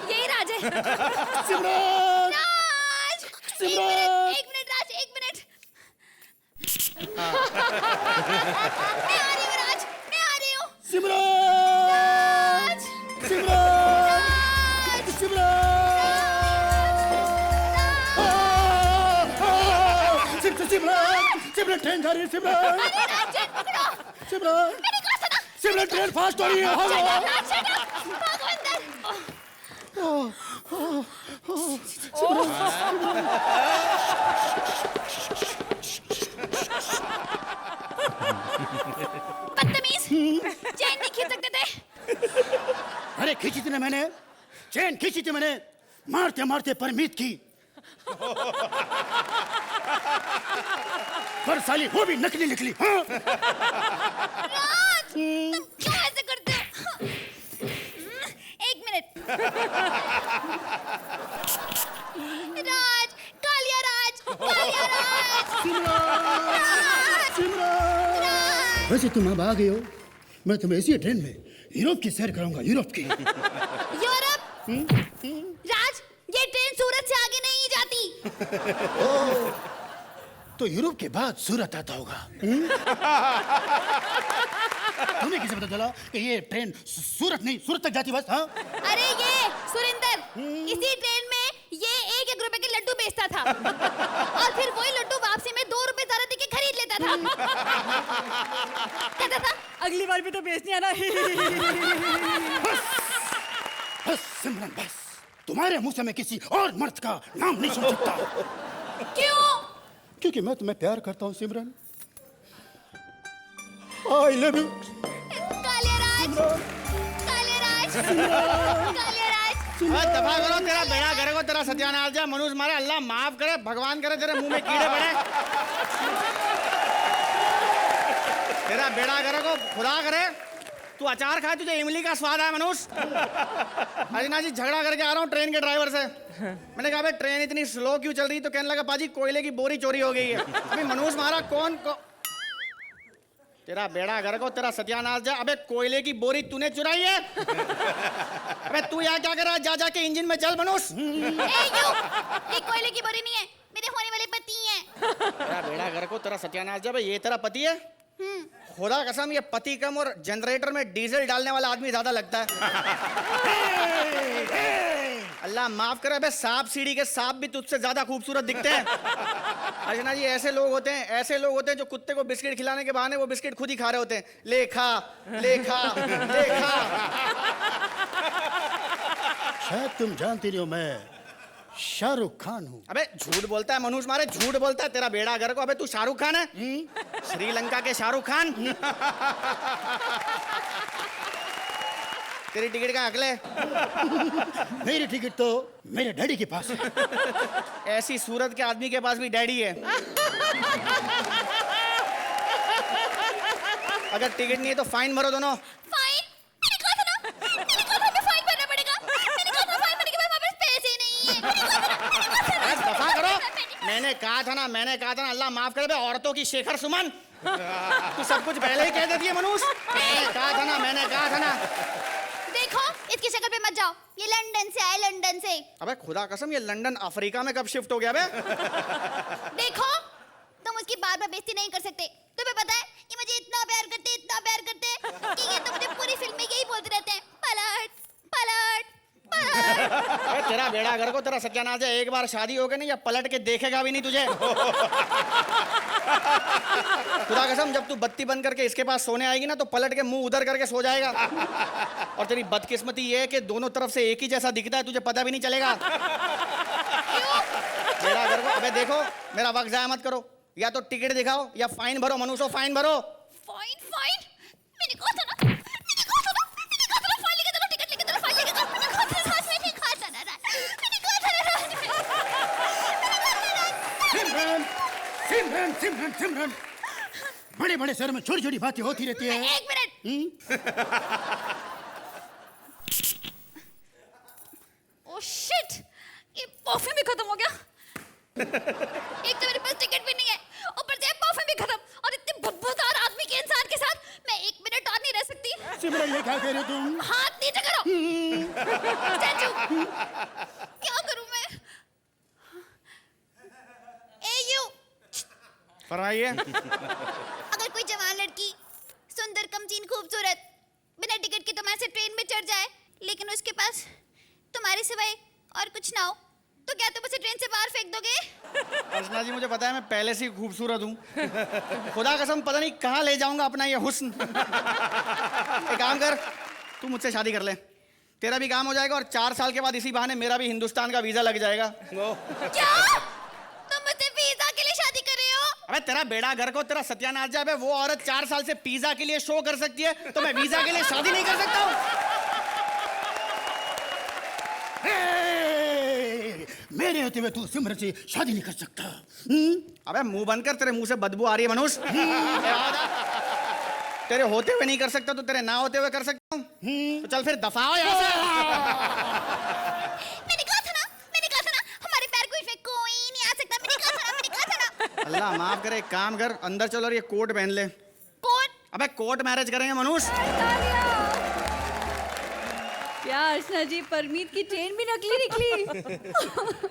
यही राज है। सिमरन, राज, एक मिनट राज, एक मिनट। मैं आ रही हूँ राज, मैं आ रही हूँ। सिमरन राज, सिमरन सिमरन सिमरन ट्रेन जा रही है सिमरन सिमरन सिमरन ट्रेन फास्ट हो रही है भागो भागो अंदर। बदतमीज, चैन नहीं खींच सकते थे। अरे खींची थी ना मैंने, चैन खींची थी मैंने, मारते मारते परमीत की। पर साली वो भी नकली निकली। हाँ? राज, तुम क्यों ऐसे करते हो? एक मिनट। राज, कालिया राज, कालिया राज। सिमरन वैसे तुम अब आ गए हो, मैं तुम्हें इसी ट्रेन में यूरोप की सैर कराऊंगा, यूरोप की। यूरोप? राज, ये ट्रेन सूरत से आगे नहीं जाती। तो यूरोप के बाद सूरत आता होगा। तुम्हें किसे पता चला कि ये ट्रेन सूरत नहीं सूरत तक जाती बस? हाँ? अरे ये सुरिंदर इसी ट्रेन में ये 1-1 रुपए के लड्डू बेचता था और फिर वही लड्डू वापसी में 2 रुपए ज्यादा देके खरीद लेता था। कहता था अगली बार भी तो बेचने आना। बस सिमरन बस, तुम्हारे मुंह से मैं किसी और मर्द का नाम नहीं सुन सकता। क्यों? क्योंकि मैं तुम्हें प्यार करता हूँ सिमरन। I love you. कालिया राज, कालिया राज, कालिया राज। दफा करो, तेरा बेड़ा करे को तेरा सत्यानाश जा। मनुष्य मारे, अल्लाह माफ करे, भगवान करे तेरे मुंह में कीड़े पड़े। तेरा बेड़ा करे को खुदा करे तू अचार खाए, तुझे इमली का स्वाद आया मनुष्य। अजना जी झगड़ा करके आ रहा हूँ ट्रेन के ड्राइवर से। मैंने कहा भाई ट्रेन इतनी स्लो क्यों चल रही? तो कहने लगा पाजी कोयले की बोरी चोरी हो गई है। अभी मनुष्य मारा कौन को तेरा बेड़ा घर को तेरा सत्यानाश जा। अबे कोयले की बोरी तूने चुराई है? अबे तू यहाँ क्या कर रहा है? जा जाके इंजन में चल मनुष्य। ये कोयले की बोरी नहीं है, मेरे होने वाले पति हैं। तेरा बेड़ा घर को तेरा सत्यानाश जा। भाई ये तेरा पति है? खुदा कसम ये पति कम और जनरेटर में डीजल डालने वाला आदमी ज्यादा लगता है। अल्लाह माफ करे, अबे सांप सीढ़ी के सांप भी तुझसे ज्यादा खूबसूरत दिखते हैं। अजना जी ऐसे लोग होते हैं, ऐसे लोग होते हैं जो कुत्ते को बिस्किट खिलाने के बहाने वो बिस्किट खुद ही खा रहे होते हैं। ले खा, ले खा, ले खा। शायद तुम जानती नहीं हो मैं शाहरुख खान हूँ। अबे झूठ बोलता है मनुष्य मारे, झूठ बोलता है। तेरा बेड़ा घर को। अबे तू शाहरुख खान है? श्रीलंका के शाहरुख खान। तेरी टिकट का अगले? मेरी टिकट तो मेरे डैडी के पास है। ऐसी सूरत के आदमी के पास भी डैडी है। अगर टिकट नहीं है तो फाइन भरो दोनों। फाइन? मैंने कहा था ना, मैंने कहा था हमें फाइन भरना पड़ेगा। मैंने कहा था फाइन भरने के बाद हमारे पास पैसे नहीं है। दफा करो। मैंने कहा था ना, मैंने कहा था ना, अल्लाह माफ करे बे औरतों की शेखर सुमन। तू सब कुछ पहले ही कह देती है मनुष्य। मैंने कहा था ना, मैंने कहा था ना। देखो इसकी शक्ल पे मत जाओ, ये लंदन से आए, लंदन से। अबे खुदा कसम ये लंदन अफ्रीका में कब शिफ्ट हो गया बे? देखो तुम उसकी बार बार बेइज्जती नहीं कर सकते। तुम्हें पता है ये मुझे इतना प्यार करते, इतना प्यार करते कि ये तो मुझे पूरी फिल्म में यही बोलते रहते हैं, पलट पलट पलट। तेरा बेड़ा घर को तेरा सत्यानाश है। एक बार शादी हो गई नहीं या पलट के देखेगा भी नहीं तुझे। खुदा कसम जब तू बत्ती बंद करके इसके पास सोने आएगी ना तो पलट के मुंह उधर करके सो जाएगा। और तेरी बदकिस्मती ये है कि दोनों तरफ से एक ही जैसा दिखता है, तुझे पता भी नहीं चलेगा। मेरा घर को अबे देखो, मेरा वक्त जाया मत करो। या तो टिकट दिखाओ या फाइन भरो मनुष्य, फाइन भरो। Fine fine? मैंने कहा था ना, मैंने कहा था ना, मैंने कहा था ना फाइन लेके चलो, टिकट लेके चलो, फाइन लेके चलो। मैंने कहा था ना, मैंने कहा था ना, मैंने कहा था ना। सिमरन सिमरन सिमरन सिमरन, बड़े बड़े शहरों में छोटी छोटी बातें होती रहती है। एक मिनट। ओह शिट, ये परफ्यूम भी खत्म हो गया। एक तो मेरे पास टिकट भी नहीं है, ऊपर से परफ्यूम भी खत्म, और इतने बदबूदार आदमी के इंसान के साथ मैं 1 मिनट और नहीं रह सकती। सिमरन ये क्या कह रहे हो तुम? हाथ नीचे करो। स्टैचू। क्या करूं मैं? फरमाइए। अगर कोई जवान लड़की सुंदर कमसीन खूबसूरत बिना टिकट के तुम्हारे से ट्रेन में चढ़ जाए लेकिन उसके पास तुम्हारे सिवाय और कुछ ना हो तो क्या तुम उसे ट्रेन से बाहर फेंक दोगे? अर्चना जी मुझे पता है मैं पहले से ही खूबसूरत हूँ। खुदा कसम पता नहीं कहाँ ले जाऊंगा अपना ये हुस्न। एक काम कर, तू मुझसे शादी कर ले, तेरा भी काम हो जाएगा और 4 साल के बाद इसी बहाने मेरा भी हिंदुस्तान का वीजा लग जाएगा। क्या? तुम मुझसे वीजा के लिए शादी कर रहे हो? अबे तेरा बेड़ा घर को तेरा सत्यानाश जाए। अबे वो औरत 4 साल से पिज्जा के लिए शो कर सकती है तो मैं वीजा के लिए शादी नहीं कर सकता हूँ? मेरे होते हुए तू सिमरन से शादी नहीं कर सकता। अबे मुंह बंद कर, तेरे मुंह से बदबू आ रही है मनुष्य। तेरे होते हुए नहीं कर सकता तो तेरे ना होते हुए कर सकता हूँ। तो चल फिर दफा हो यहाँ से। मैंने कहा था ना हमारे पैर को इस पे कोई नहीं आ सकता। मैंने कहा था ना। अल्लाह माफ करे, एक काम कर, अंदर चल और ये कोट पहन ले। कोट? अबे कोर्ट मैरिज करेंगे मनुष्य। क्या अर्चना जी, परमीत की ट्रेन भी नकली निकली।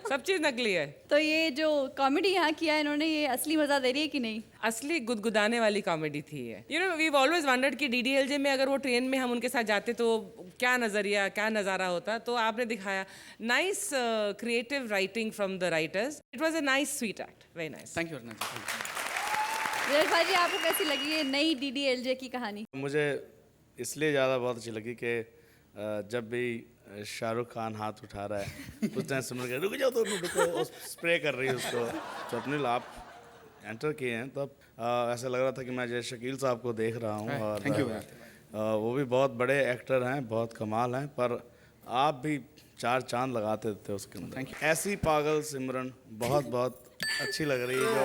सब चीज नकली है। तो ये जो कॉमेडी यहाँ किया है इन्होंने, ये असली मजा दे रही है कि नहीं? असली गुदगुदाने वाली कॉमेडी थी ये। You know we always wondered कि डीडीएलजे में अगर वो ट्रेन में हम उनके साथ जाते तो क्या नजरिया, क्या नज़ारा होता। तो आपने दिखाया nice creative writing from the writers. It was a nice sweet act, very nice. Thank you. Virat भाई आपको कैसी लगी ये नई डीडीएलजे की कहानी? मुझे इसलिए ज़्यादा बहुत अच्छी लगी कि जब भी शाहरुख खान हाथ उठा रहा है उस टाइम सिमरन कह रुक जाओ, तो रुको, स्प्रे कर रही है उसको। स्वप्निल आप एंटर किए हैं तब ऐसा लग रहा था कि मैं जय शकील साहब को देख रहा हूँ। और थैंक यू। वो भी बहुत बड़े एक्टर हैं, बहुत कमाल हैं, पर आप भी 4 चांद लगाते थे उसके अंदर। ऐसी पागल सिमरन बहुत बहुत अच्छी लग रही है।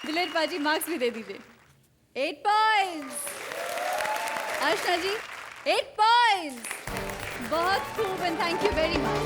दिलेर पाजी मार्क्स भी दे दीजिए। 8 पॉइंट्स। अर्चना जी 8 पॉइंट्स। बहुत खूब and thank you very much.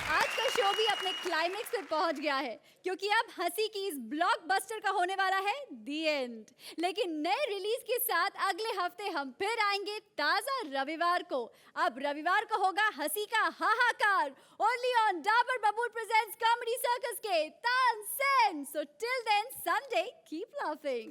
आज का शो भी अपने क्लाइमेक्स पे पहुंच गया है क्योंकि अब हंसी की इस ब्लॉकबस्टर का होने वाला है दी एंड। लेकिन नए रिलीज के साथ अगले हफ्ते हम फिर आएंगे ताजा रविवार को। अब रविवार को होगा हंसी का हाहाकार ओनली ऑन डाबर बबूल प्रेजेंट्स कॉमेडी सर्कस के Tansen. So till then Sunday keep laughing.